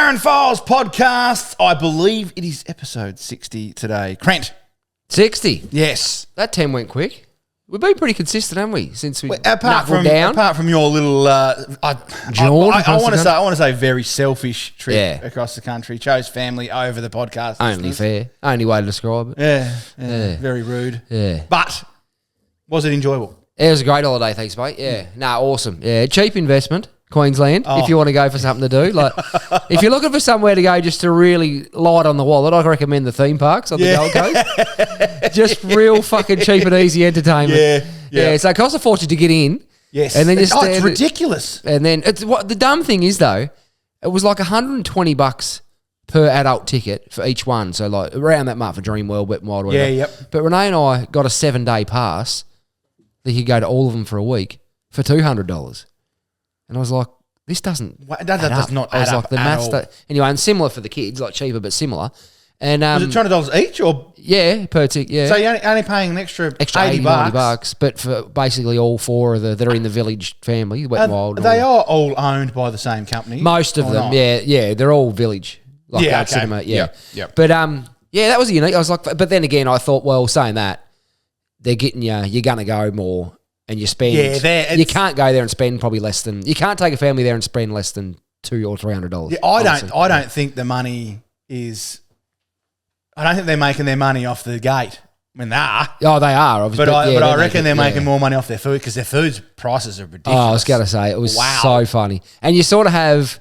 Darren Files podcast. I believe it is episode 60 today. Crent. 60? Yes. That 10 went quick. We've been pretty consistent, haven't we, since we apart from your little I want to say very selfish trip across the country. Chose family over the podcast. Only fair. Only way to describe it. Yeah. Very rude. Yeah. But was it enjoyable? It was a great holiday, thanks, mate. Yeah. Awesome. Yeah, cheap investment, Queensland, if you want to go for something to do. Like, if you're looking for somewhere to go just to really light on the wallet, I'd recommend the theme parks on the Gold Coast. Just real fucking cheap and easy entertainment. Yeah. So it costs a fortune to get in. Yes. And then it's ridiculous. And then what the dumb thing is though, it was like $120 per adult ticket for each one. So like around that mark for Dreamworld, Wet n Wild, whatever. Yeah, yep. But Renee and I got a 7-day pass that you could go to all of them for a week for $200. And I was like, this doesn't that does not add up the maths anyway, and similar for the kids, like cheaper but similar. And was it $200 each or? Yeah, per ticket, yeah. So you're only paying an extra $80, $90, but for basically all four of that are in the village family, Wet n Wild. They are all owned by the same company. Most of them, yeah. They're all village. Like Art Cinema, yeah. But that was unique. I was like, but then again, I thought, well, saying that, they're getting you, you're going to go more. And you spend, you can't go there and spend probably less than, you can't take a family there and spend less than $200 or $300. Yeah, I don't think the money is, I don't think they're making their money off the gate. I mean, they are. Oh, they are, obviously. But I reckon they're making more money off their food because their food's prices are ridiculous. Oh, I was going to say, it was so funny. And you sort of have,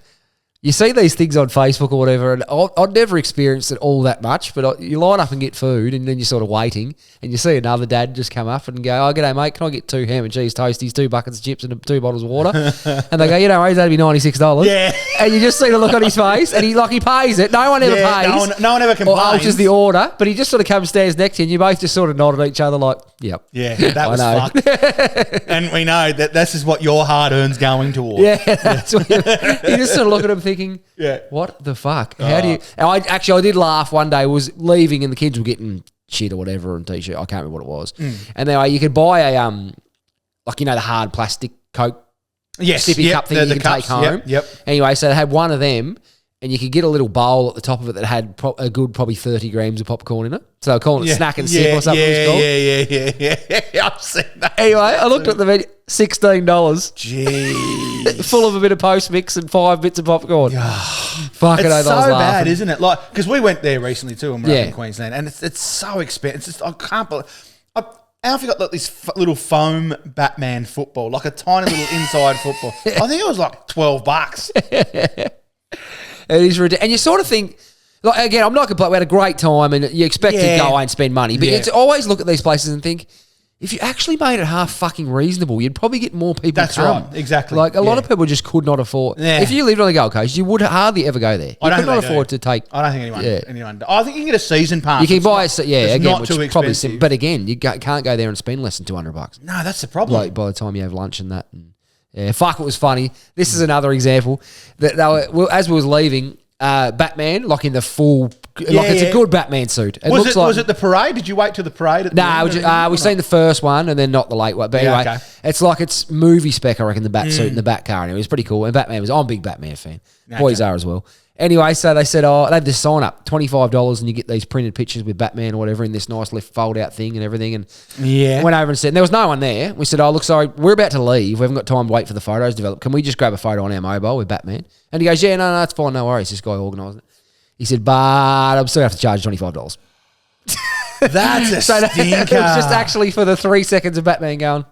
you see these things on Facebook or whatever, and I'd never experienced it all that much, but you line up and get food, and then you're sort of waiting, and you see another dad just come up and go, oh, g'day, mate, can I get 2 ham and cheese toasties, 2 buckets of chips, and 2 bottles of water? And they go, you know, that'd be $96. Yeah. And you just see the look on his face, and he pays it. No one ever pays. No one ever complains. Or alters the order, but he just sort of comes, stands next to you, and you both just sort of nod at each other like, yep. Yeah, that was fucked. And we know that this is what your hard-earned's going towards. Yeah, that's what you just sort of look at him thinking, what the fuck? How do you... I did laugh one day. I was leaving and the kids were getting shit or whatever on T-shirt. I can't remember what it was. And then you could buy a, like, you know, the hard plastic Coke sippy cup thing you can take home. Yep. Anyway, so they had one of them and you could get a little bowl at the top of it that had a good probably 30 grams of popcorn in it. So they were calling it snack and sip or something. Yeah. I've seen that. Anyway, I looked at the menu, $16. Jeez. Full of a bit of post mix and 5 bits of popcorn. Fucking it's so bad, isn't it? Like, because we went there recently too, and we're up in Queensland, and it's so expensive. It's just, I can't believe. Alfie got like this little foam Batman football, like a tiny little inside football. I think it was like $12. It is ridiculous. And you sort of think, like, again, I'm not complaining. We had a great time and you expect to go away and spend money. But it's always look at these places and think, if you actually made it half fucking reasonable, you'd probably get more people That's right, exactly. Like, a lot of people just could not afford. Yeah. If you lived on the Gold Coast, you would hardly ever go there. You could not afford to take. I don't think anyone I think you can get a season pass. You can buy it, again, not which too is probably expensive. but again, you can't go there and spend less than $200. No, that's the problem. Like, by the time you have lunch and that. And, fuck, it was funny. This is another example. That as we was leaving, Batman, like in the full... it's a good Batman suit. Was it the parade? Did you wait till the parade? We've seen the first one and then not the late one. But anyway, it's like it's movie spec, I reckon, the bat suit and the bat car. Anyway, it was pretty cool. And I'm a big Batman fan. Boys are as well. Anyway, so they said, they had this sign up, $25, and you get these printed pictures with Batman or whatever in this nice left fold-out thing and everything. And went over and said, and there was no one there. We said, look, sorry, we're about to leave. We haven't got time to wait for the photos to develop. Can we just grab a photo on our mobile with Batman? And he goes, yeah, no, it's fine, no worries. This guy organised it. He said, but I'm still going to have to charge $25. That's a stinker. It was just actually for the 3 seconds of Batman going.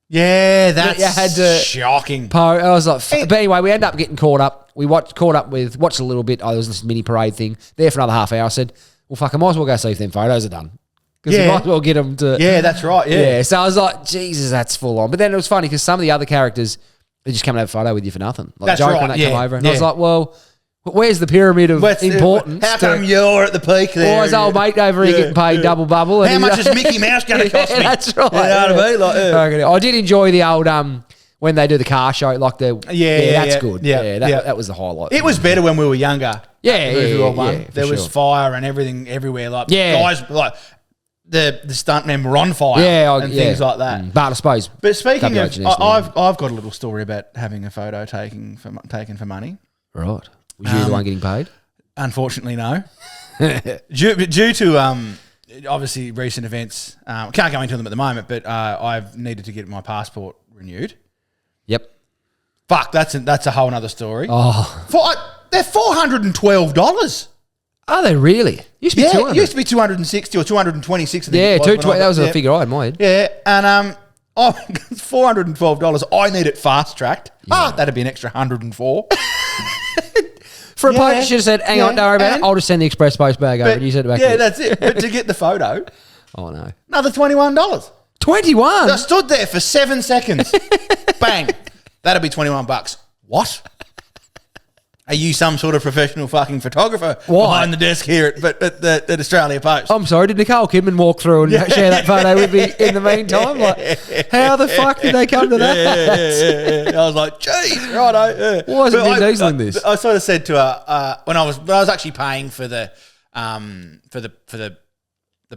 Yeah, that's shocking. I was like, but anyway, we ended up getting caught up. We watched a little bit. There was this mini parade thing there for another half hour. I said, well, fuck, I might as well go see if them photos are done. Because we might as well get them to... Yeah, that's right, yeah. So I was like, Jesus, that's full on. But then it was funny because some of the other characters, they just come and have a photo with you for nothing. Like that's Joker right, and that come over. And I was like, well... Where's the pyramid of importance? How come you're at the peak there? Or is old mate over here getting paid double bubble? How much is Mickey Mouse going to cost me? That's right. You know what I mean? I did enjoy the old when they do the car show, like that's good. That was the highlight. It was better when we were younger. There was fire and everything everywhere. Like guys, like the stuntmen were on fire and things like that. But I suppose. But speaking of, I've got a little story about having a photo taken for money. Right. Was you the one getting paid? Unfortunately, no. due to obviously recent events, can't go into them at the moment, but I've needed to get my passport renewed. Yep. Fuck, that's a whole nother story. Oh, they're $412. are they really? Used to be 200. It used to be 260 or 226. Yeah, 220. That was a figure I had in my head. Yeah, and it's $412. I need it fast tracked. Yeah. That'd be an extra 104. For a post, you should have said, hang on, don't worry about it. I'll just send the express post bag over and you send it back. Yeah, that's it. But to get the photo, oh no, another $21. 21. I stood there for 7 seconds. Bang. That'd be $21. What? Are you some sort of professional fucking photographer behind the desk here at Australia Post? I'm sorry, did Nicole Kidman walk through and share that photo with me in the meantime? Like, how the fuck did they come to that? Yeah. I was like, geez, righto. Why isn't Vin Diesel in this? I sort of said to her when I was actually paying for the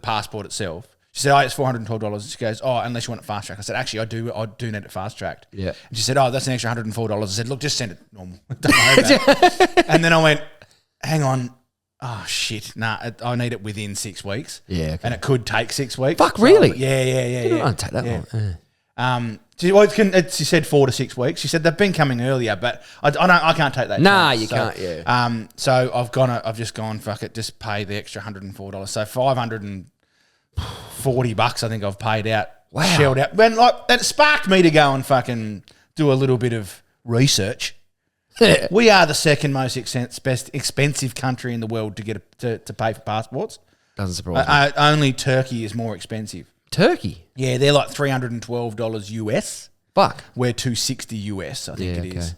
passport itself. She said, it's $412. She goes, unless you want it fast tracked. I said, actually, I do need it fast tracked. Yeah. And she said, that's an extra $104. I said, look, just send it normal. Don't worry about it. And then I went, hang on. Oh, shit. Nah, I need it within 6 weeks. Yeah. Okay. And it could take 6 weeks. Fuck, really? Yeah. It won't take that long. She said 4 to 6 weeks. She said they've been coming earlier, but I can't take that. Nah, you can't. Yeah. So I've just gone, fuck it, just pay the extra $104. So $540, I think I've paid out. Wow. Shelled out. When that sparked me to go and fucking do a little bit of research. We are the second most expensive country in the world to get to pay for passports. Doesn't surprise me. Only Turkey is more expensive. Turkey? Yeah, they're like $312 US. Fuck. We're $260 US, I think it is.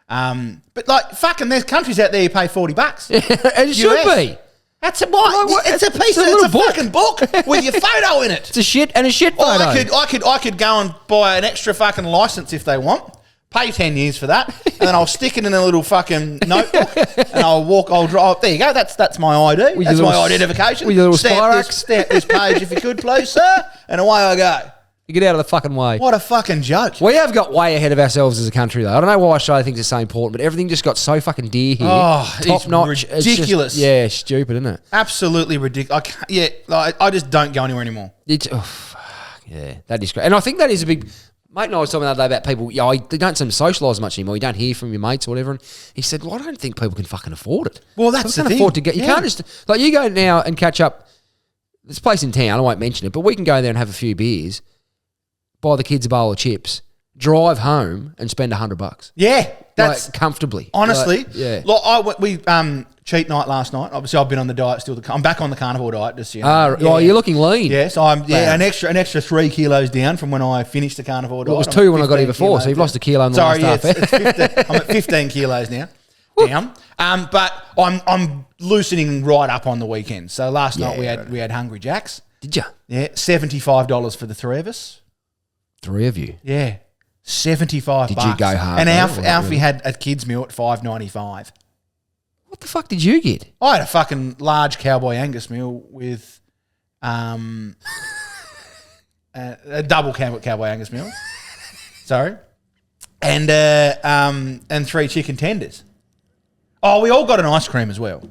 But like fucking, there's countries out there you pay $40. And it should be. That's a what? It's a piece. It's a fucking book with your photo in it. It's a shit photo. I could go and buy an extra fucking license if they want. Pay 10 years for that, and then I'll stick it in a little fucking notebook, and I'll drive. There you go. That's my ID. That's my identification. With your little Spirax. Stamp this page if you could, please, sir. And away I go. You get out of the fucking way. What a fucking joke. We have got way ahead of ourselves as a country, though. I don't know why Australia thinks it's so important, but everything just got so fucking dear here. Oh, top notch. Ridiculous. It's stupid, isn't it? Absolutely ridiculous. I just don't go anywhere anymore. That is great. And I think that is a big... Mate and I was talking the other day about people, they don't seem to socialise much anymore. You don't hear from your mates or whatever. And he said, well, I don't think people can fucking afford it. Well, that's the thing. Afford to get. You can't just... Like, you go now and catch up... This place in town, I won't mention it, but we can go there and have a few beers, buy the kids a bowl of chips, drive home and spend $100. Yeah. That's... Like, comfortably. Honestly. Yeah. Like, we cheat night last night. Obviously, I've been on the diet still. I'm back on the carnivore diet. Just you're looking lean. Yeah, so I'm an extra 3 kilos down from when I finished the carnivore diet. It was 2 when I got here before, so you've lost a kilo in the last half. It's 15, I'm at 15 kilos now. Down. But I'm loosening right up on the weekend. So last night we had Hungry Jacks. Did you? Yeah, $75 for the 3 of us. 3 of you? Yeah, $75. Did you go hard? And Alfie had a kids meal at $5.95. What the fuck did you get? I had a fucking large Cowboy Angus meal with a double Cowboy Angus meal. Sorry. And 3 chicken tenders. Oh, we all got an ice cream as well.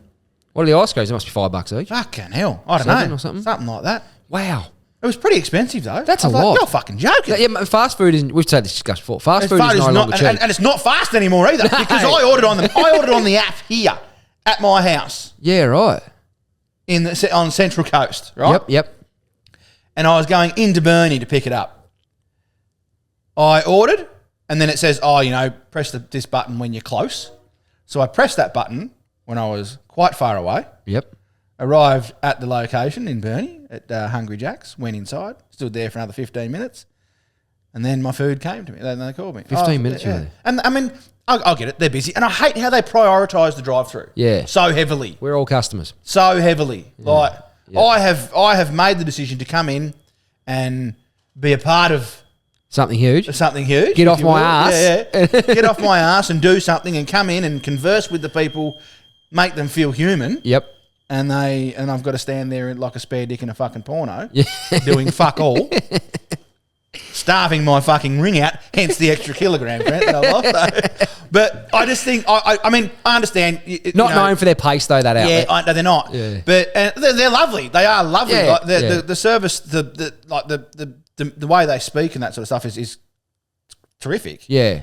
What are the ice creams? It must be $5 each. Fucking hell. I don't know. Or something? Something like that. Wow. It was pretty expensive though. That's a lot. You're fucking joking. Yeah, fast food isn't. We've said this discussed before. Fast food is no longer cheap, and it's not fast anymore either because I ordered on the app here at my house. Yeah, right. On Central Coast, right? Yep. And I was going into Burnie to pick it up. I ordered, and then it says, press this button when you're close. So I pressed that button when I was quite far away. Yep. Arrived at the location in Burnie at Hungry Jack's, went inside, stood there for another 15 minutes, and then my food came to me. Then they called me. 15 minutes, yeah. And I mean, I'll get it. They're busy. And I hate how they prioritise the drive-through. Yeah. So heavily. We're all customers. So heavily. Yeah. I have made the decision to come in and be a part of something huge. Get off my ass. Yeah. Get off my ass and do something and come in and converse with the people, make them feel human. Yep. And I've got to stand there like a spare dick in a fucking porno, doing fuck all. starving my fucking ring out, hence the extra kilogram that I lost. So. But I just think, I mean, I understand. Not known for their pace, though, that outlet. Yeah, they're not. Yeah. But they're lovely. They are lovely. Yeah, like the service, the way they speak and that sort of stuff is terrific. Yeah.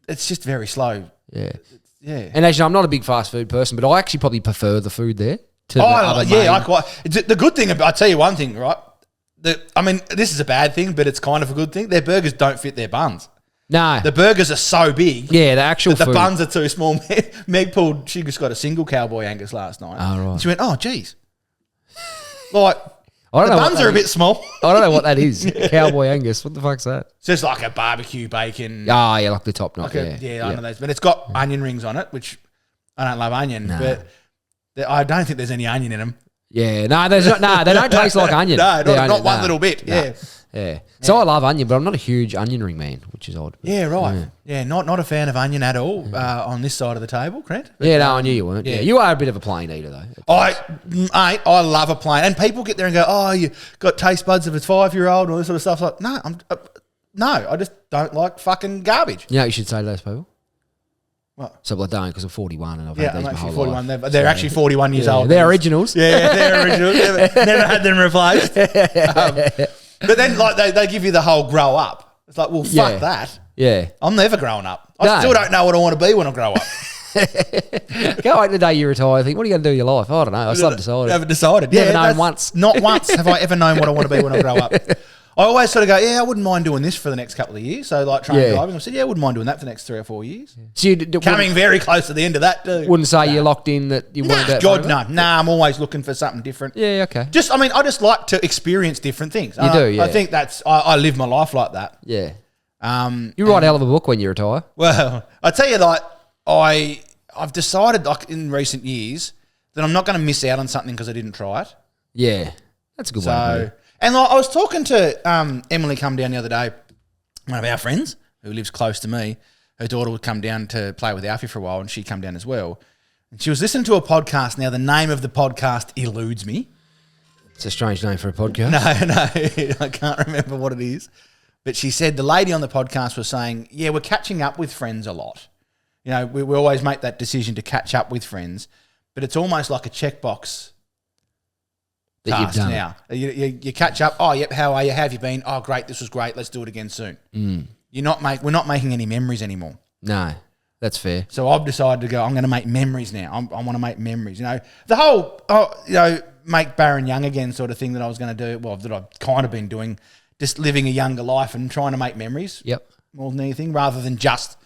It's just very slow. Yeah. Yeah. And actually, I'm not a big fast food person, but I actually probably prefer the food there. The good thing about, I'll tell you one thing, right? I mean, this is a bad thing, but it's kind of a good thing. Their burgers don't fit their buns. No. The burgers are so big. Yeah, the actual the buns are too small. Meg she just got a single Cowboy Angus last night. Oh, right. And she went, oh, geez. Like, the buns are a bit small. I don't know what that is. Cowboy Angus. What the fuck's that? It's just like a barbecue bacon. Oh, yeah, like the top knot. I know those. But it's got onion rings on it, which I don't love onion. No. But I don't think there's any onion in them. Yeah, no, there's not. No, they don't taste like onion. Not one little bit. No. Yeah. So I love onion, but I'm not a huge onion ring man, which is odd. Yeah, right. Yeah, not a fan of onion at all on this side of the table, Trent. Yeah, no, I knew you weren't. Yeah, you are a bit of a plain eater, though. I love a plain. And people get there and go, oh, you got taste buds of a 5-year-old and all this sort of stuff. Like, no, I just don't like fucking garbage. You know what you should say to those people? What? So I don't, because I'm 41 and I've had these my whole 41. life. They're actually 41 years old. They're originals. Yeah, they're originals. Never had them replaced. But then, like, they give you the whole grow up. It's like, well, fuck that. Yeah. I'm never growing up. I still don't know what I want to be when I grow up. Go wait the day you retire. Think, what are you going to do with your life? I don't know. I still haven't decided. Haven't decided. Never known once. Not once have I ever known what I want to be when I grow up. I always sort of go, I wouldn't mind doing this for the next couple of years. So, like, training driving, I said, I wouldn't mind doing that for the next 3 or 4 years. So coming very close to the end of that, too. Wouldn't say you're locked in that you want to do that. God, no. Nah, I'm always looking for something different. Yeah, okay. I just like to experience different things. You do, yeah. I think I live my life like that. Yeah. You write a hell of a book when you retire. Well, I tell you, like, I've decided, like, in recent years that I'm not going to miss out on something because I didn't try it. Yeah. That's a good way to do it. And like, I was talking to Emily come down the other day, one of our friends who lives close to me. Her daughter would come down to play with Alfie for a while, and she'd come down as well. And she was listening to a podcast. Now, the name of the podcast eludes me. It's a strange name for a podcast. No, I can't remember what it is. But she said the lady on the podcast was saying, yeah, we're catching up with friends a lot. You know, we always make that decision to catch up with friends, but it's almost like a checkbox that you've done. Now. You catch up. Oh, yep. How are you? How have you been? Oh, great. This was great. Let's do it again soon. We're not making any memories anymore. No, that's fair. So I've decided to go, I'm going to make memories now. I want to make memories. You know, the whole, make Baron young again sort of thing that I was going to do. Well, that I've kind of been doing, just living a younger life and trying to make memories. Yep. More than anything, rather than just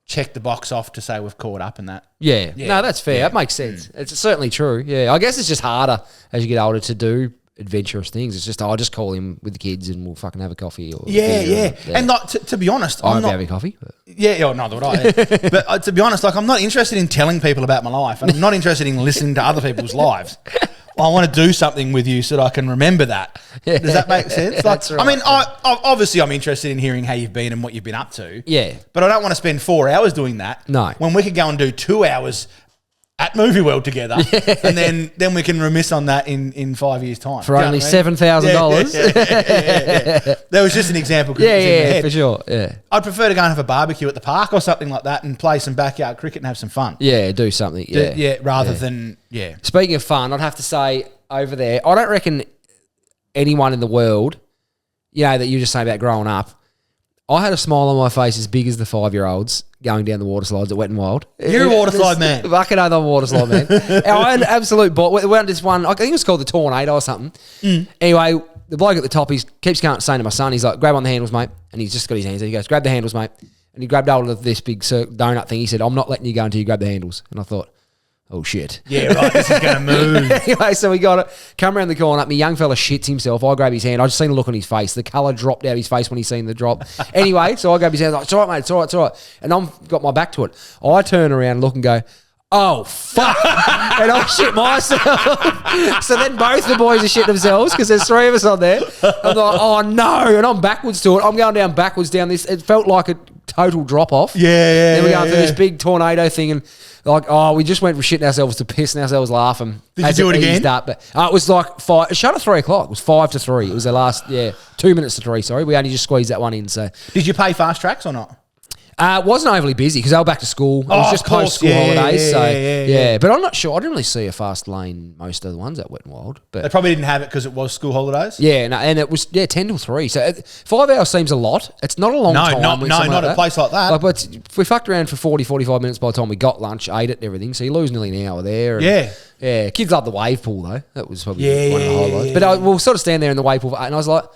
check the box off to say we've caught up and that. Yeah. No, that's fair. That makes sense. It's certainly true. Yeah. I guess it's just harder as you get older to do adventurous things. It's just, I'll just call him with the kids and we'll fucking have a coffee. Or And like, to be honest, I'm not having coffee. But. Neither would I. But to be honest, like, I'm not interested in telling people about my life. And I'm not interested in listening to other people's lives. I want to do something with you so that I can remember that. Does that make sense? Like, that's right. I mean, obviously I'm interested in hearing how you've been and what you've been up to. Yeah. But I don't want to spend 4 hours doing that. No. When we could go and do 2 hours at Movie World together, and then we can remiss on that in 5 years' time. For only $7,000. Yeah. That was just an example. Yeah, for sure. Yeah. I'd prefer to go and have a barbecue at the park or something like that and play some backyard cricket and have some fun. Yeah, do something. Yeah. Rather than. Speaking of fun, I'd have to say over there, I don't reckon anyone in the world, that you just say about growing up, I had a smile on my face as big as the 5-year-olds going down the water slides at Wet n Wild. You're a water slide man. Fucking I'm a water slide man. I had an absolute ball. We went this one, I think it was called the Tornado or something. Anyway, the bloke at the top, he keeps saying to my son, he's like, grab on the handles, mate. And he's just got his hands there. He goes, grab the handles, mate. And he grabbed hold of this big donut thing. He said, I'm not letting you go until you grab the handles. And I thought, oh, shit. Yeah, right, this is going to move. Anyway, so we got it. Come around the corner. My young fella shits himself. I grab his hand. I just seen a look on his face. The colour dropped out of his face when he seen the drop. Anyway, so I grab his hand. Like, it's all right, mate. It's all right. It's all right. And I've got my back to it. I turn around and look and go, oh, fuck. And I shit myself. So then both the boys are shitting themselves because there's 3 of us on there. I'm like, oh, no. And I'm backwards to it. I'm going backwards down this. It felt like a total drop-off. Yeah. Then we go through this big tornado thing and Like, we just went from shitting ourselves to pissing ourselves laughing. Did you do it again? But it was like 5. It shut at 3 o'clock. It was 5 to 3. It was the last 2 minutes to 3. Sorry, we only just squeezed that one in. So, did you pay fast tracks or not? It wasn't overly busy because they were back to school. It was just post-school holidays. Yeah. But I'm not sure. I didn't really see a fast lane most of the ones at Wet n Wild. But they probably didn't have it because it was school holidays? Yeah, and it was 10 till 3. So 5 hours seems a lot. It's not a long time. Not a place like that. But we fucked around for 40, 45 minutes by the time we got lunch, ate it and everything. So you lose nearly an hour there. And yeah. Kids love the wave pool, though. That was probably one of the highlights. But we'll sort of stand there in the wave pool and I was like,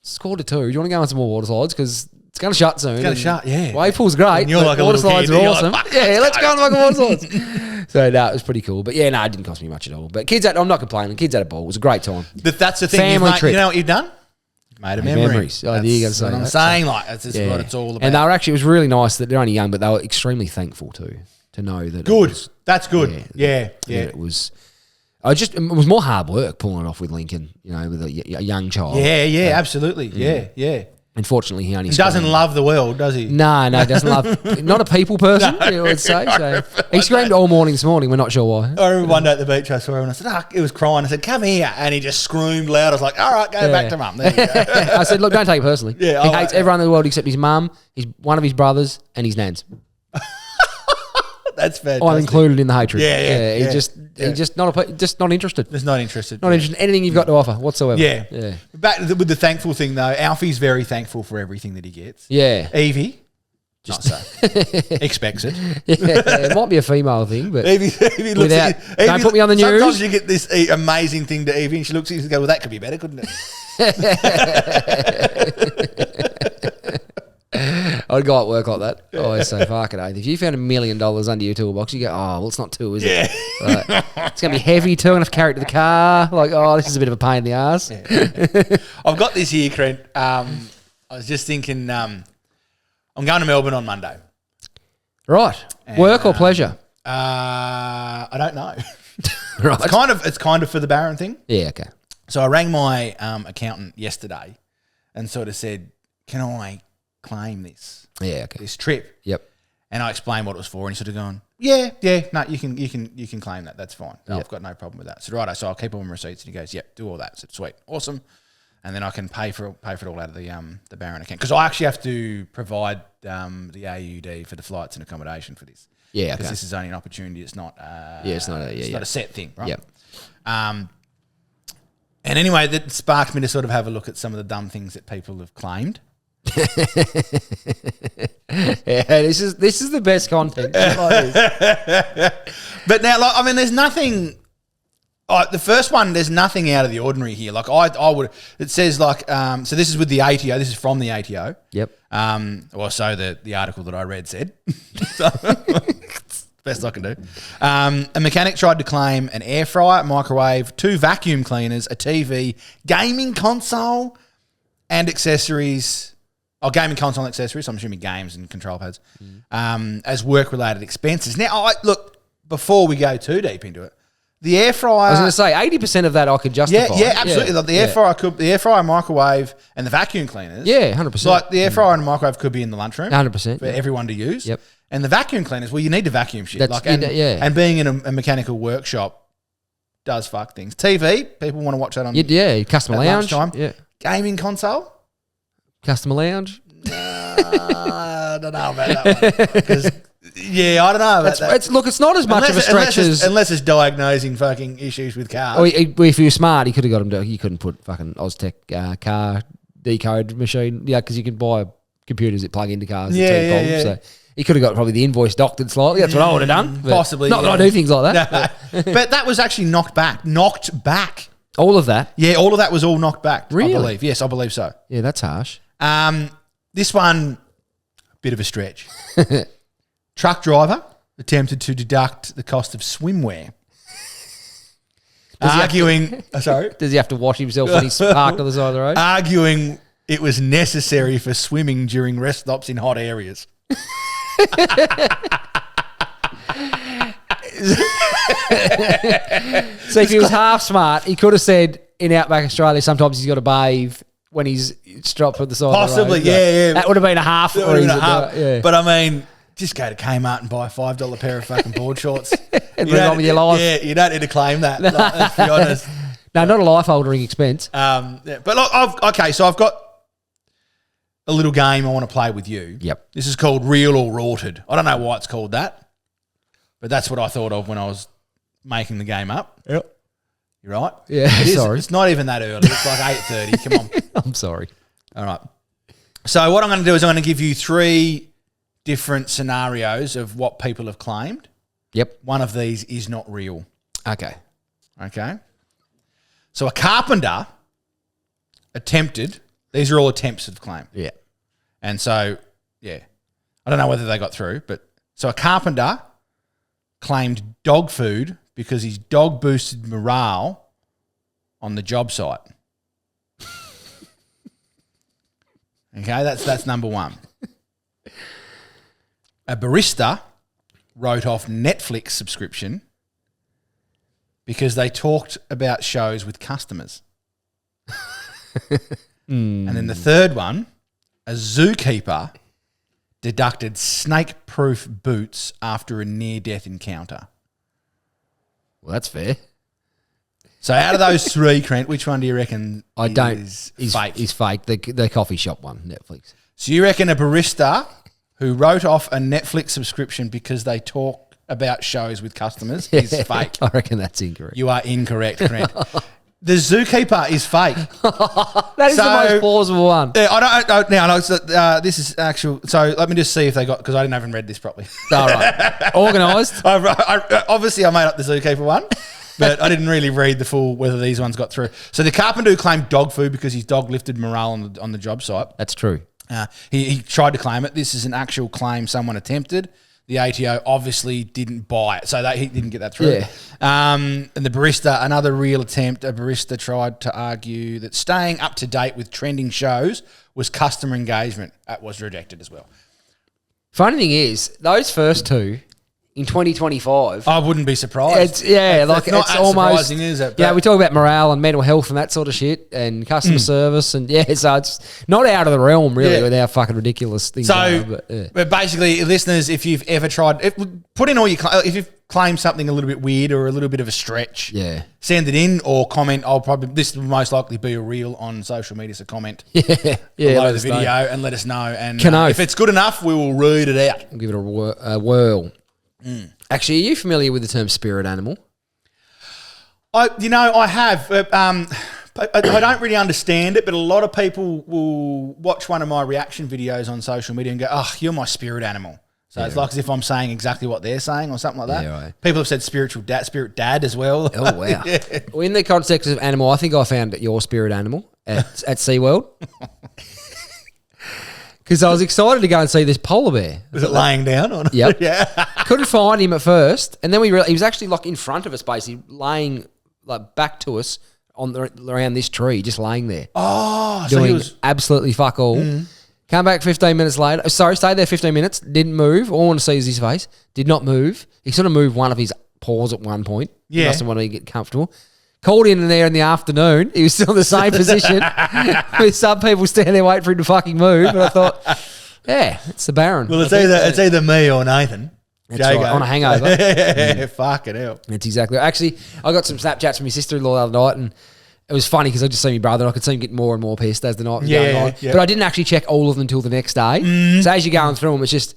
it's 1:45. Do you want to go on some more water slides? Because it's going to shut soon. It's going to shut, yeah. Wave pool's great. And you're like a water little slides kid. are awesome. Like, let's go on fucking water slides. So, it was pretty cool. But, it didn't cost me much at all. But I'm not complaining. Kids had a ball. It was a great time. But that's the thing. Family trip. You know what you've done? Made a memory. Memories. Oh, that's what I'm saying. Like, that's just what it's all about. And it was really nice that they're only young, but they were extremely thankful, too, to know that. Good. That's good. Yeah. It was... it was more hard work pulling it off with Lincoln, with a young child. Yeah, absolutely. Yeah. Unfortunately, he doesn't love the world, does he? No, he doesn't love... Not a people person, I would say. So. He screamed all morning this morning. We're not sure why. I remember one day at the beach I saw him and I said, it was crying. I said, come here. And he just screamed loud. I was like, all right, go back to mum. There you go. I said, look, don't take it personally. He hates everyone in the world except his mum, one of his brothers, and his nans. That's fantastic. I'm included in the hatred. He's just not interested. Just not interested. Not interested in anything you've got to offer whatsoever. Yeah. Back with the thankful thing though, Alfie's very thankful for everything that he gets. Yeah. Evie, not so. Expects it. It might be a female thing, but Evie looks at you. Don't put me on the news. Sometimes you get this amazing thing to Evie and she looks at you and goes, well, that could be better, couldn't it? I'd go at work like that. I always say, fuck it, if you found $1 million under your toolbox, you go, it's not two, is it? Like, it's going to be heavy too, and I have to carry it to the car. Like, this is a bit of a pain in the ass. I've got this here, Trent. I was just thinking, I'm going to Melbourne on Monday. Right. And, work or pleasure? I don't know. Right. It's kind of for the Barron thing. Yeah, okay. So I rang my accountant yesterday and sort of said, can I claim this trip? Yep. And I explained what it was for, and he sort of going, no, you can claim that. That's fine. No, I've got no problem with that. So right, so I'll keep all my receipts. And he goes, yep, do all that. So sweet, awesome. And then I can pay for it all out of the Barron account because I actually have to provide the AUD for the flights and accommodation for this. Yeah, because this is only an opportunity. It's not. It's not a set thing, right? Yep. And anyway, that sparked me to sort of have a look at some of the dumb things that people have claimed. This is the best content. But now, there's nothing. The first one, there's nothing out of the ordinary here. Like I would. It says so. This is with the ATO. This is from the ATO. Yep. So the article that I read said. So, best I can do. A mechanic tried to claim an air fryer, microwave, 2 vacuum cleaners, a TV, gaming console, and accessories. Gaming console and accessories. So I'm assuming games and control pads, as work-related expenses. Now, look, before we go too deep into it, the air fryer. I was going to say 80% of that I could justify. Yeah, absolutely. Like the air fryer, microwave, and the vacuum cleaners. Yeah, 100%. Like the air fryer and the microwave could be in the lunchroom. 100% for everyone to use. Yep. And the vacuum cleaners, well, you need to vacuum shit. And being in a mechanical workshop does fuck things. TV, people want to watch that on. Customer lounge. Lunchtime. Yeah. Gaming console. Customer lounge. I don't know about that one. Because, I don't know about that. Look, it's not as much of a stretch unless it's diagnosing fucking issues with cars. If he was smart, he could have got him to. You couldn't put fucking Oztech car decode machine. Yeah, because you can buy computers that plug into cars. So he could have got probably the invoice doctored slightly. That's what I would have done. Possibly. Not that I do things like that. No. But that was actually knocked back. All of that? Yeah, all of that was all knocked back. Really? I believe. Yes, I believe so. Yeah, that's harsh. This one, bit of a stretch. Truck driver attempted to deduct the cost of swimwear. Does he have to wash himself when he's parked on the side of the road? Arguing it was necessary for swimming during rest stops in hot areas. So if he was half smart, he could have said in Outback Australia, sometimes he's got to bathe when he's dropped at the side of the road. Possibly, yeah. That would have been a half reason. But I mean, Just go to Kmart and buy a $5 pair of fucking board shorts. And move on with your life. Yeah, you don't need to claim that. Like, let's be honest. No, not a life-altering expense. But look, so I've got a little game I want to play with you. Yep. This is called Real or Rorted. I don't know why it's called that, but that's what I thought of when I was making the game up. Yep. You right? Yeah, sorry. It's not even that early. It's like 8:30. Come on. I'm sorry. All right. So what I'm going to do is I'm going to give you 3 different scenarios of what people have claimed. Yep. One of these is not real. Okay. Okay. So a carpenter attempted, these are all attempts of claim. Yeah. And so, yeah, I don't know whether they got through, but so a carpenter claimed dog food because his dog boosted morale on the job site. Okay, that's number 1. A barista wrote off Netflix subscription because they talked about shows with customers. And then the third one, a zookeeper deducted snake-proof boots after a near-death encounter. Well, that's fair. So out of those 3, Trent, which one do you reckon is fake? Is fake. The coffee shop one, Netflix. So you reckon a barista who wrote off a Netflix subscription because they talk about shows with customers is fake? I reckon that's incorrect. You are incorrect, Trent. The zookeeper is fake. That is the most plausible one. This is actual. So let me just see if they got, because I didn't even read this properly. All right. Organised. Obviously, I made up the zookeeper one, but I didn't really read the full whether these ones got through. So the carpenter who claimed dog food because his dog lifted morale on the job site. That's true. He tried to claim it. This is an actual claim someone attempted. The ATO obviously didn't buy it, so he didn't get that through. Yeah. And the barista, another real attempt, a barista tried to argue that staying up to date with trending shows was customer engagement. That was rejected as well. Funny thing is, those first 2 in 2025. I wouldn't be surprised. It's not almost surprising, is it? Yeah, we talk about morale and mental health and that sort of shit and customer service and so it's not out of the realm really with how fucking ridiculous things are. But basically, listeners, if you've ever tried, put in all your if you've claimed something a little bit weird or a little bit of a stretch, send it in or comment. This will most likely be a reel on social media, so comment below the video and let us know. And if it's good enough, we will read it out. We'll give it a whirl. Actually, are you familiar with the term spirit animal? I have. I don't really understand it, but a lot of people will watch one of my reaction videos on social media and go, "Oh, you're my spirit animal." So it's like as if I'm saying exactly what they're saying or something like that. Yeah, right. People have said spirit dad as well. Oh, wow. Well, in the context of animal, I think I found your spirit animal at SeaWorld. Because I was excited to go and see this polar bear. Was it laying down? Or Yep. Yeah. Couldn't find him at first. And then he was actually like in front of us, basically, laying like back to us around this tree, just laying there. Oh, doing so he was absolutely fuck all. Come back 15 minutes later. Sorry, stayed there 15 minutes. Didn't move. All I want to see is his face. Did not move. He sort of moved one of his paws at one point. Yeah. He must have wanted to get comfortable. Called in there in the afternoon. He was still in the same position with some people standing there waiting for him to fucking move. And I thought, it's the Baron. Well, it's either me or Nathan. That's right, on a hangover. Fucking hell. That's exactly. Actually, I got some Snapchats from my sister-in-law the other night, and it was funny because I just seen my brother and I could see him get more and more pissed as the night was going on. Yeah. But I didn't actually check all of them until the next day. So as you're going through them, it's just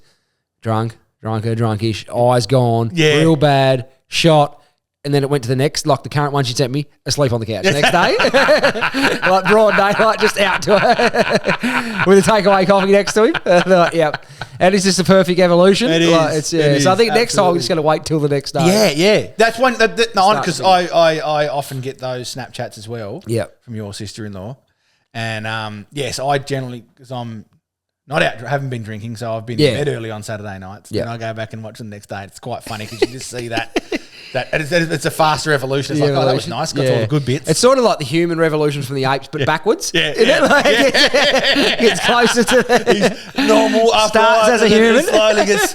drunkish, eyes gone, real bad, shot. And then it went to the next, like the current one she sent me, asleep on the couch. Next day, like broad daylight, just out to her with a takeaway coffee next to him. Like, yep. And it's just a perfect evolution. It is. Like, it's, it is. So I think next time we're just going to wait till the next day. Yeah. That's one, because I often get those Snapchats as well from your sister-in-law. And yes, I generally, because I'm not out, haven't been drinking, so I've been in bed early on Saturday nights. Then I go back and watch them the next day. It's quite funny because you just see that. It's a faster evolution. It's like, oh, that was nice. Got all the good bits. It's sort of like the human revolution from the apes, but backwards. Gets closer to he's normal. Starts as a human. Slowly gets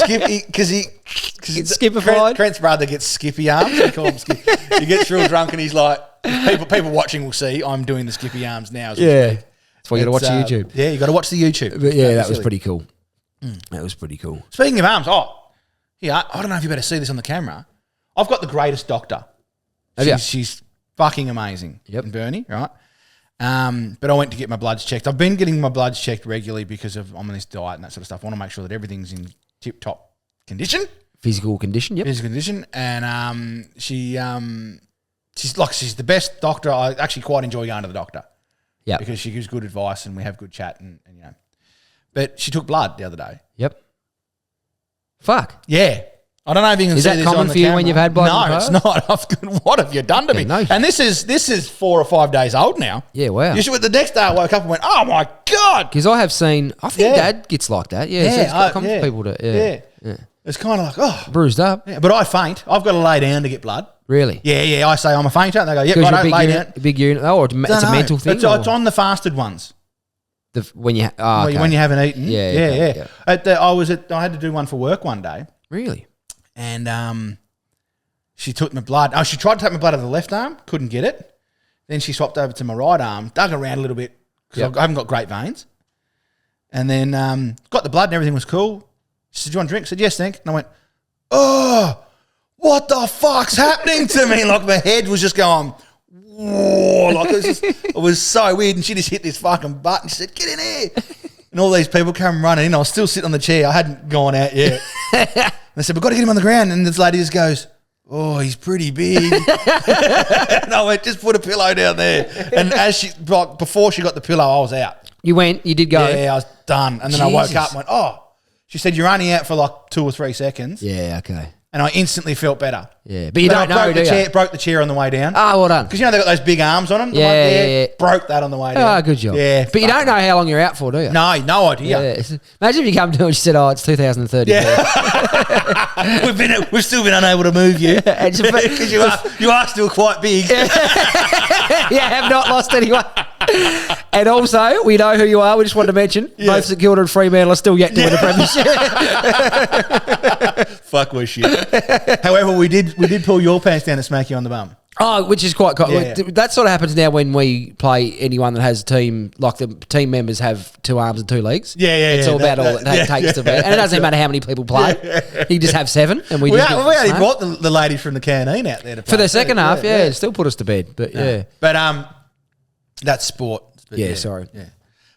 skippy because skippified. Trent's brother gets skippy arms. We call him Skippy. He gets real drunk and he's like, people watching will see I'm doing the skippy arms now. That's why you got to watch the YouTube. Yeah, you got to watch the YouTube. But that was pretty cool. That was pretty cool. Speaking of arms, yeah, I don't know if you better see this on the camera. I've got the greatest doctor. She's fucking amazing. Yep. In Bernie, right? But I went to get my bloods checked. I've been getting my bloods checked regularly because I'm on this diet and that sort of stuff. I want to make sure that everything's in tip-top condition. Physical condition, yep. Physical condition. And she's the best doctor. I actually quite enjoy going to the doctor. Yeah. Because she gives good advice and we have good chat and you know. But she took blood the other day. Yep. Fuck. Yeah. I don't know if you can see this on the camera. Is that common for you when you've had blood? No, it's not. What have you done to me? No. And this is 4 or 5 days old now. Yeah, wow. The next day I woke up and went, oh my God. Because I think Dad gets like that. Yeah, so it's quite common for people to. Yeah. It's kind of like, bruised up. Yeah, but I faint. I've got to lay down to get blood. Really? Yeah. I say I'm a fainter. And they go, I don't lay down. Big unit. Oh, or it's a mental thing? It's on the fasted ones. When you haven't eaten. Yeah. I had to do one for work one day. Really? And she took my blood. She tried to take my blood out of the left arm, couldn't get it. Then she swapped over to my right arm, dug around a little bit because I haven't got great veins. And then got the blood and everything was cool. She said, do you want a drink? I said, yes, thank. And I went, oh, what the fuck's happening to me? Like my head was just going, whoa. Like it was so weird. And she just hit this fucking button. She said, get in here. And all these people come running in. I was still sitting on the chair. I hadn't gone out yet. And I said, we've got to get him on the ground. And this lady just goes, oh, he's pretty big. And I went, just put a pillow down there. And before she got the pillow, I was out. You did go? Yeah, I was done. And then I woke up and went, oh. She said, you're only out for like 2 or 3 seconds. Yeah, okay. And I instantly felt better. Yeah, but you don't know, do you? Broke the chair on the way down. Ah, well done. Because you know they've got those big arms on them. Yeah. Broke that on the way down. Ah, good job. Yeah. But you don't know how long you're out for, do you? No idea. Yeah. Imagine if you come to her and she said, it's 2030. Yeah. We've still been unable to move you. Because you are still quite big. Yeah, have not lost anyone. And also, we know who you are. We just wanted to mention both St Kilda and Fremantle are still yet to win a premiership. Fuck, we're shit. However, we did pull your pants down and smack you on the bum. Oh, which is quite cool. Yeah. That sort of happens now when we play anyone that has a team, like the team members have 2 arms and 2 legs. Yeah. It's all about all it takes to be. And it doesn't matter how many people play. You just have 7. And we only brought the lady from the canteen out there to play. For the second half, it still put us to bed. But yeah. But that's sport. But sorry. Yeah.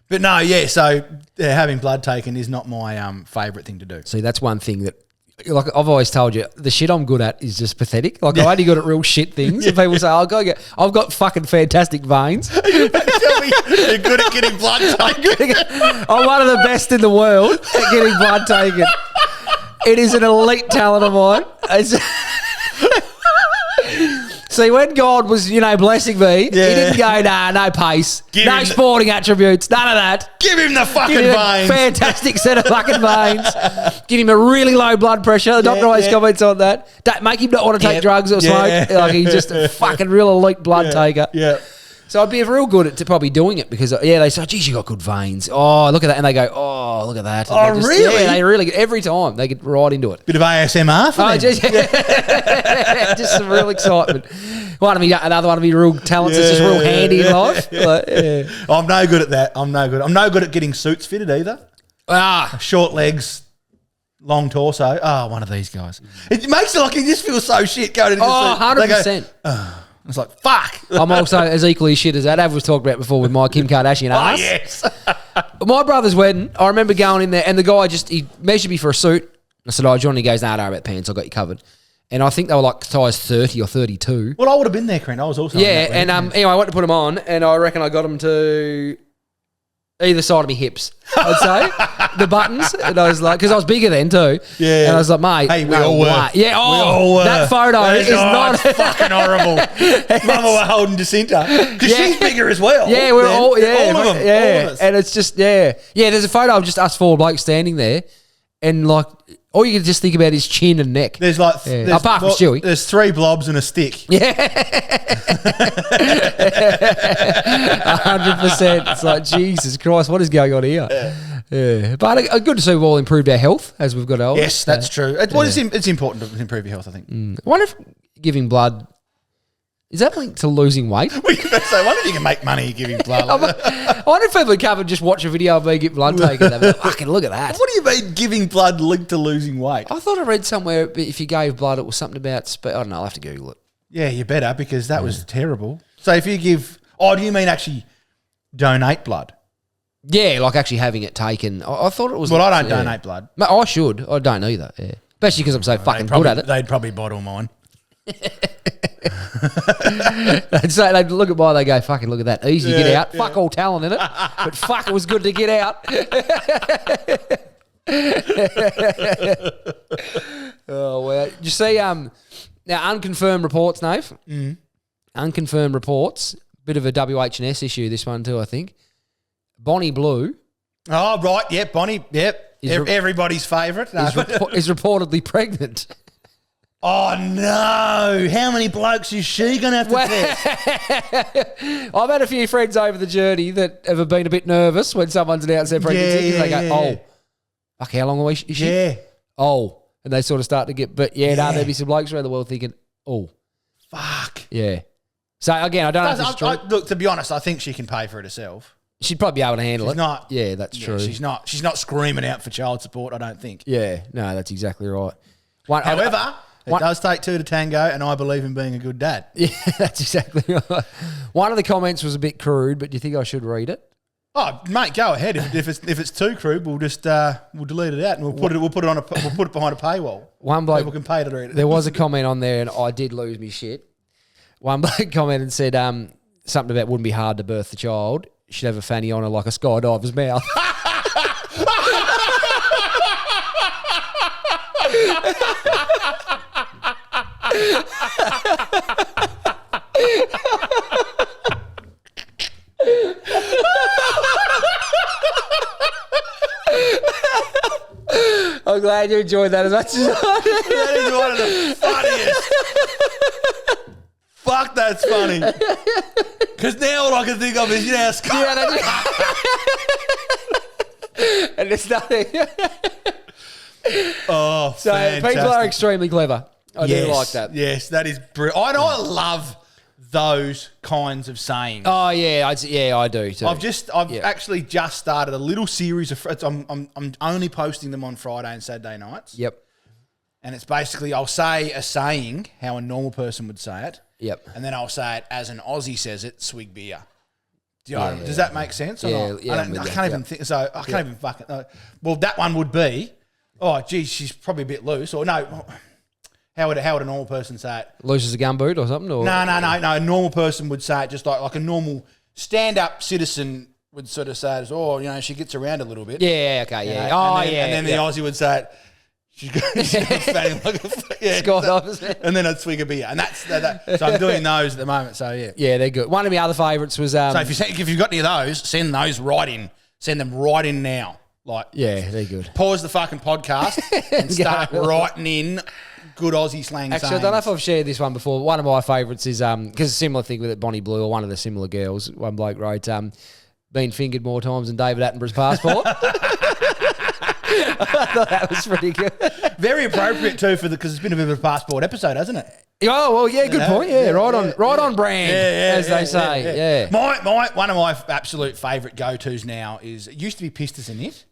But no, so having blood taken is not my favourite thing to do. See, that's one thing that, like I've always told you, the shit I'm good at is just pathetic. Like I'm only good at real shit things. And people say, I've got fucking fantastic veins. You're good at getting blood taken. I'm one of the best in the world at getting blood taken. It is an elite talent of mine. See, when God was, blessing me, he didn't go, no pace, no sporting attributes, none of that. Give him the fucking veins. Fantastic set of fucking veins. Give him a really low blood pressure. The doctor always comments on that. Don't make him not want to take drugs or smoke. Like he's just a fucking real elite blood taker. Yeah. So I'd be real good at probably doing it because, they say, geez, you got good veins. Oh, look at that. And they go, oh, look at that. And really? Yeah, they really get, every time they get right into it. Bit of ASMR for them. Just some real excitement. Another one of my real talents is just real handy in life. I'm no good at that. I'm no good at getting suits fitted either. Short legs, long torso. One of these guys. It makes it like you just feel so shit going into the suit. 100%. It's like, fuck. I'm also as equally shit as that. As we've talked about before with my Kim Kardashian ass. Yes. My brother's wedding, I remember going in there and the guy he measured me for a suit. I said, John, and he goes, no, don't worry about pants. I got you covered. And I think they were like size 30 or 32. Well, I would have been there, Crent. I was also and anyway, I went to put them on and I reckon I got them to either side of my hips, I'd say. The buttons. And I was like, because I was bigger then too. Yeah. And I was like, mate. Hey, we all were. Yeah, we all were. That photo is not. It's fucking horrible. Mama were holding Jacinta. Because she's bigger as well. Yeah, we're all of them. All of us. And it's just, Yeah, there's a photo of just us 4 blokes standing there. And like, all you can just think about is chin and neck. There's like, apart from Stewie. There's 3 blobs and a stick. Yeah. 100%. It's like, Jesus Christ, what is going on here? Yeah. But good to see we've all improved our health as we've got older. Yes, that's true. It's important to improve your health, I think. I wonder if giving blood Is that linked to losing weight? So I wonder if you can make money giving blood. I wonder if people would come and just watch a video of me get blood taken. They'd be like, fucking look at that. What do you mean giving blood linked to losing weight? I thought I read somewhere if you gave blood, it was something about... I don't know, I'll have to Google it. Yeah, you better, because that was terrible. So if you give... Oh, do you mean actually donate blood? Yeah, like actually having it taken. I thought it was... Well, I don't donate blood. I should. I don't either, yeah. Especially because I'm so fucking good at it. They'd probably bottle mine. They'd look at mine, they go, fucking look at that. Easy to get out. Yeah. Fuck all talent in it. But fuck, it was good to get out. Oh, well. Did you see, now, unconfirmed reports, Nave? Unconfirmed reports. Bit of a WH&S issue, this one too, I think. Bonnie Blue. Oh, right. Yep, Bonnie. Yep. Everybody's favourite. No. Is reportedly pregnant. Oh, no. How many blokes is she going to have to test? I've had a few friends over the journey that have been a bit nervous when someone's announced their pregnancy. They go, oh, fuck, how long is she? Yeah. Oh. And they sort of start to get, but there'd be some blokes around the world thinking, oh. Fuck. Yeah. So, again, I don't know if it's true. Look, to be honest, I think she can pay for it herself. She'd probably be able to handle it. Not. Yeah, that's true. She's not screaming out for child support, I don't think. Yeah. No, that's exactly right. However... It does take two to tango, and I believe in being a good dad. Yeah, that's exactly right. One of the comments was a bit crude, but do you think I should read it? Oh, mate, go ahead. If it's too crude, we'll just we'll delete it out and we'll put it behind a paywall. One bloke, people can pay to read it. There was a comment on there, and I did lose me shit. One bloke commented and said something about wouldn't be hard to birth the child. She'd have a fanny on her like a skydiver's mouth. I'm glad you enjoyed that as much as I did. That is one of the funniest. Fuck, that's funny. Because now all I can think of is, and it's nothing. Oh, so fantastic. People are extremely clever. I do like that. Yes, that is brilliant. I love those kinds of sayings. Oh yeah, I do too. I've actually just started a little series of. I'm only posting them on Friday and Saturday nights. Yep. And it's basically I'll say a saying how a normal person would say it. Yep. And then I'll say it as an Aussie says it. Swig beer. Does that make sense? Or not? Yeah. I can't even think. So I can't even fucking. Well, that one would be. Oh, geez, she's probably a bit loose. Or no. How would a normal person say it? Loose as a gumboot or something? Or? No. A normal person would say it just like a normal stand-up citizen would sort of say it as, oh, she gets around a little bit. Yeah, okay, yeah. And then the Aussie would say it, she's got fanning like a... Yeah. And then I'd swig a beer. And that's that. So I'm doing those at the moment, so yeah. Yeah, they're good. One of my other favourites was... so if you've got any of those, send those right in. Send them right in now. Yeah, they're good. Pause the fucking podcast and start writing in good Aussie slang sayings. Actually, I don't know if I've shared this one before. One of my favourites is, because a similar thing with it, Bonnie Blue, or one of the similar girls, one bloke wrote, been fingered more times than David Attenborough's passport. I thought that was pretty good. Very appropriate too because it's been a bit of a passport episode, hasn't it? Oh well, yeah, good point. Yeah, right on brand, as they say. Yeah. One of my absolute favourite go-tos now is it used to be pissed as a knit.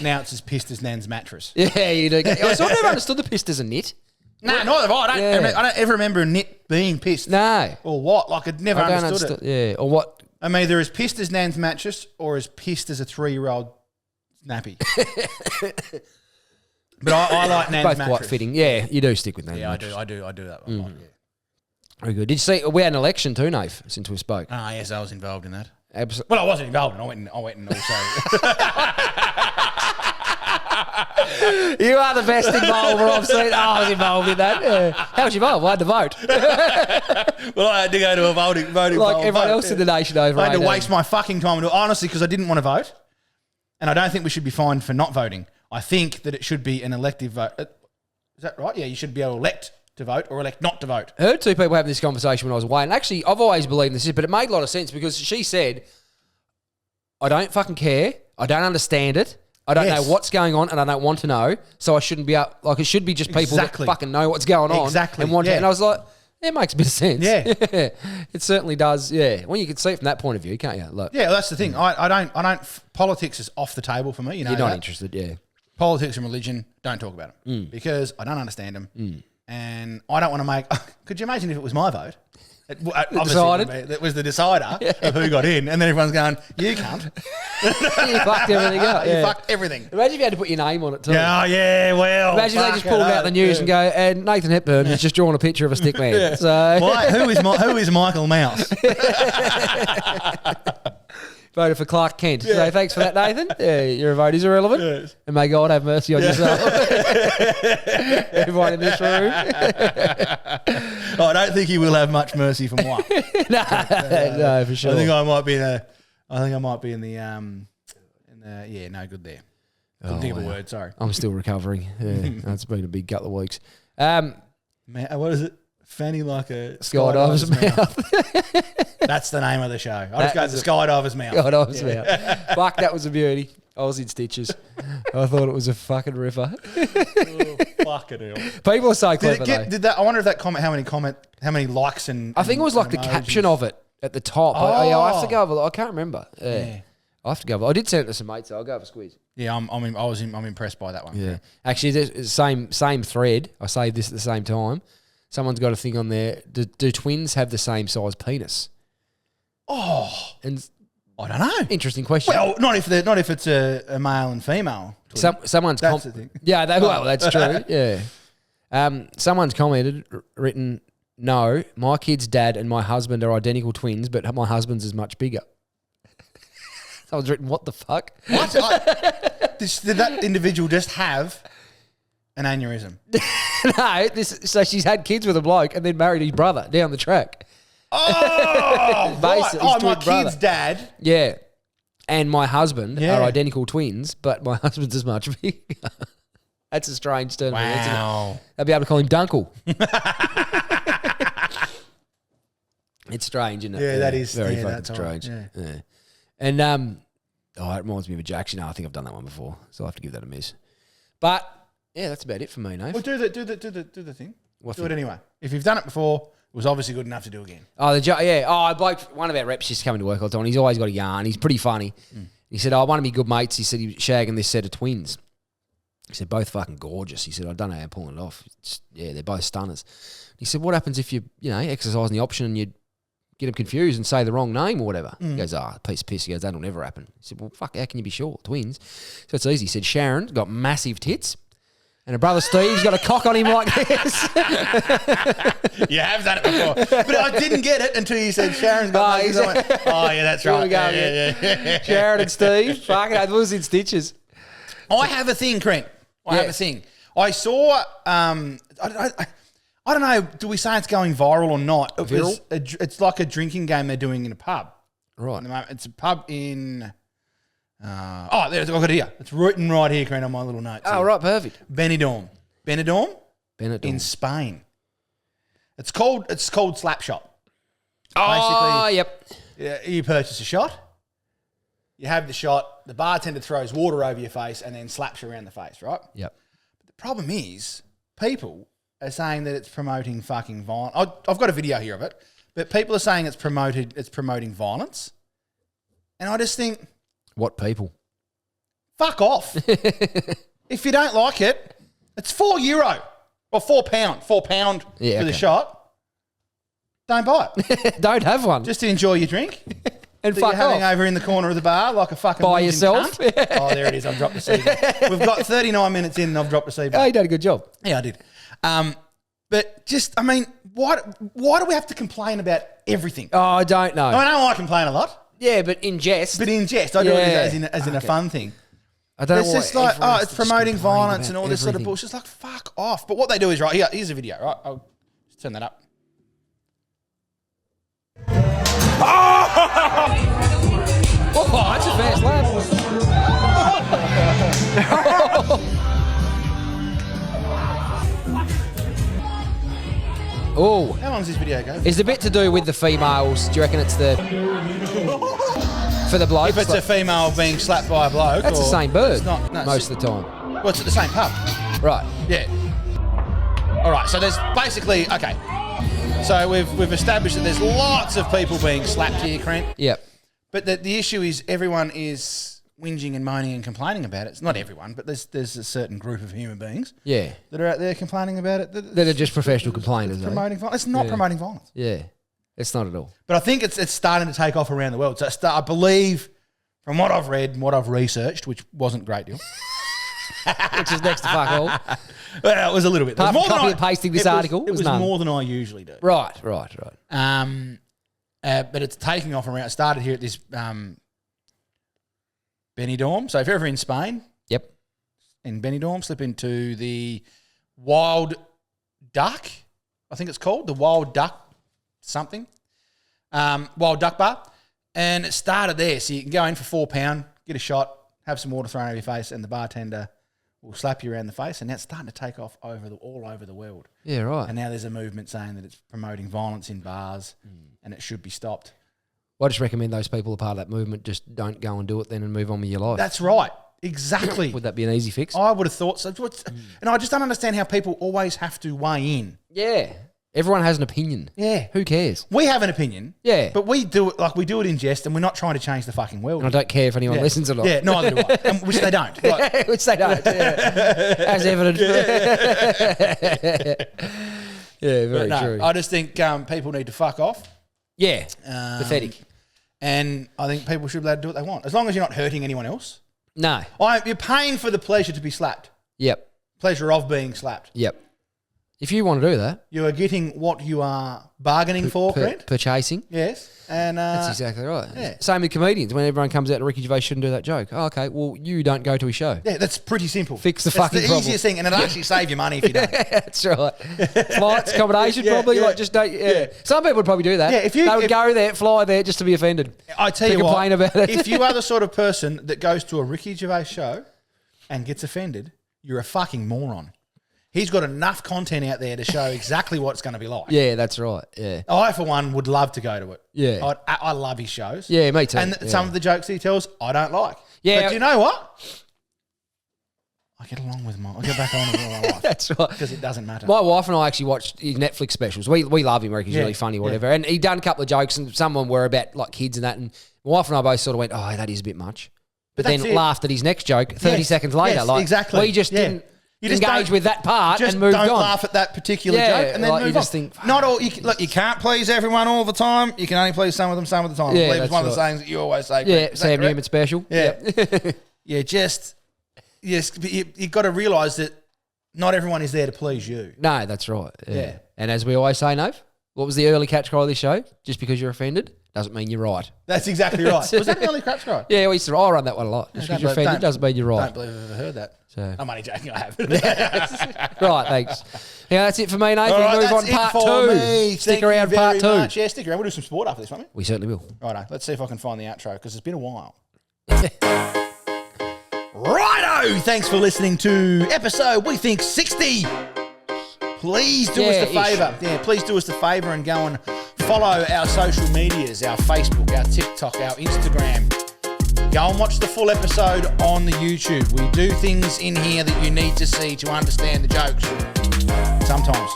Now it's as pissed as Nan's mattress. Yeah, you do. I sort of never understood the pissed as a knit. No, neither have I. I don't ever remember a knit being pissed. No. Or what? Like I'd never understood it. Yeah. Or what? I'm either as pissed as Nan's mattress or as pissed as a 3-year-old nappy. But I like Nan's both mattress. quite fitting. Yeah, you do stick with Nan's. Yeah, mattress. I do that one. Yeah. Very good. Did you see we had an election too, Nave, since we spoke? Ah, yes, I was involved in that. Absolutely. Well, I wasn't involved in it. I went and also... You are the best involver I've seen. I was involved in that. Yeah. How was you involved? I had to vote. Well, I had to go to a voting like everyone else in the nation over. I had to waste my fucking time. Honestly, because I didn't want to vote. And I don't think we should be fined for not voting. I think that it should be an elective vote. Is that right? Yeah, you should be able to elect to vote or elect not to vote. I heard two people having this conversation when I was away. And actually, I've always believed this, but it made a lot of sense because she said, I don't fucking care. I don't understand it. I don't know what's going on and I don't want to know. So I shouldn't be up. Like, it should be just people that fucking know what's going on. Exactly. And want to, and I was like, It makes a bit of sense. Yeah. It certainly does. Yeah. Well, you can see it from that point of view, can't you? Look, Yeah, well, that's the thing. I don't. Politics is off the table for me. You know, you're not that. interested. Yeah. Politics and religion, don't talk about them because I don't understand them, and I don't want to make. Could you imagine if it was my vote? That was the decider of who got in, and then everyone's going, "You can't." You fucked everything up. You fucked everything. Imagine if you had to put your name on it too. Yeah, well. Imagine they just pulled out the news and go, and Nathan Hepburn has just drawn a picture of a stick man. So who is Michael Mouse? Voted for Clark Kent. So thanks for that, Nathan. Your vote is irrelevant. Yes. And may God have mercy on yourself. Everyone in this room. I don't think he will have much mercy from one. No, for sure. I think I might be in the no good there. Couldn't think of a word, sorry. I'm still recovering. Yeah, it's been a big couple of weeks. What is it? Fanny like a skydiver's mouth. That's the name of the show. I just go to the skydiver's mouth. Skydiver's mouth. Fuck, that was a beauty. I was in stitches. I thought it was a fucking ripper. Fucking hell. People are so clever. I wonder if that comment, how many likes and I think it was like the caption of it at the top. I have to go over. I can't remember. Yeah. I have to go over. I did send it to some mates. So I'll go have a squeeze. Yeah, I'm impressed by that one. Yeah. Actually, the same thread. I saved this at the same time. Someone's got a thing on there. Do twins have the same size penis? Oh, and I don't know. Interesting question. Well, not if it's a male and female. Someone's that's the thing. Yeah, that's true. Yeah. Someone's written, no, my kid's dad and my husband are identical twins, but my husband's is much bigger. Someone's written, what the fuck? What? Did that individual just have an aneurysm? No, so she's had kids with a bloke and then married his brother down the track. Oh, right. My kid's dad. Yeah. And my husband are identical twins, but my husband's is much bigger. That's a strange term. Wow. Isn't it? I'd be able to call him Dunkle. It's strange, isn't it? Yeah, that is very fucking strange. Right. Yeah. And it reminds me of a Jackson. I think I've done that one before, so I'll have to give that a miss. But yeah, that's about it for me, Nate. Well, do the thing. Do it anyway. If you've done it before, it was obviously good enough to do again. Oh, one of our reps just coming to work all the time. He's always got a yarn. He's pretty funny. He said, one of my good mates, he said he was shagging this set of twins. He said, both fucking gorgeous. He said, I don't know how I'm pulling it off. They're both stunners. He said, what happens if you exercising the option and you get them confused and say the wrong name or whatever? He goes, piece of piss. He goes, that'll never happen. He said, well, fuck, how can you be sure? Twins. So it's easy. He said, Sharon's got massive tits. And her brother Steve's got a cock on him like this. You have done it before. But I didn't get it until you said Sharon's got massive. Oh, yeah, that's right. Yeah. Sharon and Steve. Fucking, I was in stitches. I have a thing, Crent. I have a thing. I saw, I don't know, do we say it's going viral or not? It's like a drinking game they're doing in a pub. Right. At the moment. It's a pub in... I've got it here. It's written right here, Crane, on my little notes. Oh, right, perfect. Benidorm in Spain. It's called Slapshot. Oh, yep. Yeah, you purchase a shot. You have the shot. The bartender throws water over your face and then slaps you around the face, right? Yep. But the problem is, people are saying that it's promoting fucking violence. I've got a video here of it, but people are saying it's promoting violence, and I just think. What people? Fuck off. If you don't like it, it's €4 or £4 for the shot. Don't buy it. Don't have one. Just to enjoy your drink. And that fuck you're having off. over in the corner of the bar like a fucking by yourself. Oh, there it is. I've dropped the seed. We've got 39 minutes in and I've dropped the seed. Oh, you did a good job. Yeah, I did. But just, I mean, why do we have to complain about everything? Oh, I don't know. I know I complain a lot. Yeah, but in jest. I do it as in a fun thing. I don't know. It's just like, it's promoting violence and all this sort of bullshit. It's like, fuck off. But what they do is, right, here's a video, right? I'll just turn that up. Oh, that's a fast lap. Oh. How long does this video go? Is the bit to do with the females? Do you reckon it's the... for the blokes? If it's a female being slapped by a bloke. That's the same bird most of the time. Well, it's at the same pub. Right. Yeah. All right, so there's basically, okay. So we've established that there's lots of people being slapped here, Crent. Yep. But the issue is everyone is whinging and moaning and complaining about it. It's not everyone, but there's a certain group of human beings that are out there complaining about it. That are just professional complainers. Promoting violence. It's not promoting violence. Yeah. It's not at all. But I think it's starting to take off around the world. So I believe, from what I've read and what I've researched, which wasn't a great deal. Which is next to fuck all. Well, it was a little bit. Apart from copy and pasting this article, it was more than I usually do. Right. But it's taking off around. It started here at this Benidorm. So if you're ever in Spain, in Benidorm, slip into the Wild Duck, I think it's called, the Wild Duck something, Wild Duck Bar. And it started there. So you can go in for £4, get a shot, have some water thrown over your face, and the bartender will slap you around the face. And that's starting to take off all over the world. Yeah, right. And now there's a movement saying that it's promoting violence in bars and it should be stopped. Well, I just recommend those people are part of that movement just don't go and do it then and move on with your life. That's right. Exactly. Would that be an easy fix? I would have thought so. And I just don't understand how people always have to weigh in. Yeah. Everyone has an opinion. Yeah. Who cares? We have an opinion. Yeah. But we do it in jest, and we're not trying to change the fucking world. And I don't care if anyone listens or not. Yeah, neither do I. Which they don't. Like, which they don't. Yeah. As evident. Yeah, very true. I just think people need to fuck off. Yeah. Pathetic. And I think people should be able to do what they want. As long as you're not hurting anyone else. No. You're paying for the pleasure to be slapped. Yep. Pleasure of being slapped. Yep. If you want to do that. You are getting what you are bargaining for, Brent. Purchasing. Yes. And that's exactly right. Yeah. Same with comedians. When everyone comes out to Ricky Gervais shouldn't do that joke. Oh, okay. Well, you don't go to his show. Yeah, that's pretty simple. Fix the fucking problem. It's the easiest thing, and it'll actually save you money if you don't. That's right. Flights, accommodation, probably. Like, just don't. Yeah. Some people would probably do that. Yeah, they would go there, fly there, just to be offended. I tell you complain what, about it. If you are the sort of person that goes to a Ricky Gervais show and gets offended, you're a fucking moron. He's got enough content out there to show exactly what it's going to be like. Yeah, that's right. Yeah, I, for one, would love to go to it. Yeah. I love his shows. Yeah, me too. And some of the jokes he tells, I don't like. Yeah. But you know what? I get along with I get back on with my life. That's right. Because it doesn't matter. My wife and I actually watched his Netflix specials. We love him. He's really funny, whatever. And he'd done a couple of jokes, and some of them were about like kids and that. And my wife and I both sort of went, "Oh, that is a bit much," but then laughed at his next joke 30 seconds later. Yes, like exactly. We just didn't. You just engage with that part and move on. Don't laugh at that particular joke and then move on. Just think, not all. You can't please everyone all the time. You can only please some of them some of the time. Yeah, I believe it's one of the sayings that you always say. Yeah, Sam Newman special. Yeah, yeah. You've got to realise that not everyone is there to please you. No, that's right. Yeah. And as we always say, Nove, what was the early catch cry of this show? Just because you're offended doesn't mean you're right. That's exactly right. Was that the early catch cry? Yeah, I run that one a lot. Just because you're offended doesn't mean you're right. I don't believe I've ever heard that. So. I'm only joking, I haven't. Right, thanks. Yeah, that's it for me, Nathan. Right, move on part two. Stick around part two. Much. Yeah, stick around. We'll do some sport after this, won't we? We certainly will. Righto, let's see if I can find the outro because it's been a while. Righto! Thanks for listening to episode, we think, 60. Please do us the favour. Yeah, please do us the favour and go and follow our social medias, our Facebook, our TikTok, our Instagram. Go and watch the full episode on the YouTube. We do things in here that you need to see to understand the jokes. Sometimes.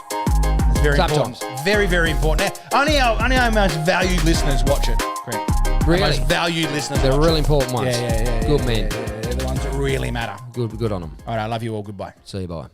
It's very important. Very, very important. Now, only our most valued listeners watch it. Correct. Really? Our most valued listeners They're watch really it. important ones. Yeah. Good man. They're the ones that really matter. Good on them. All right, I love you all. Goodbye. See you, bye.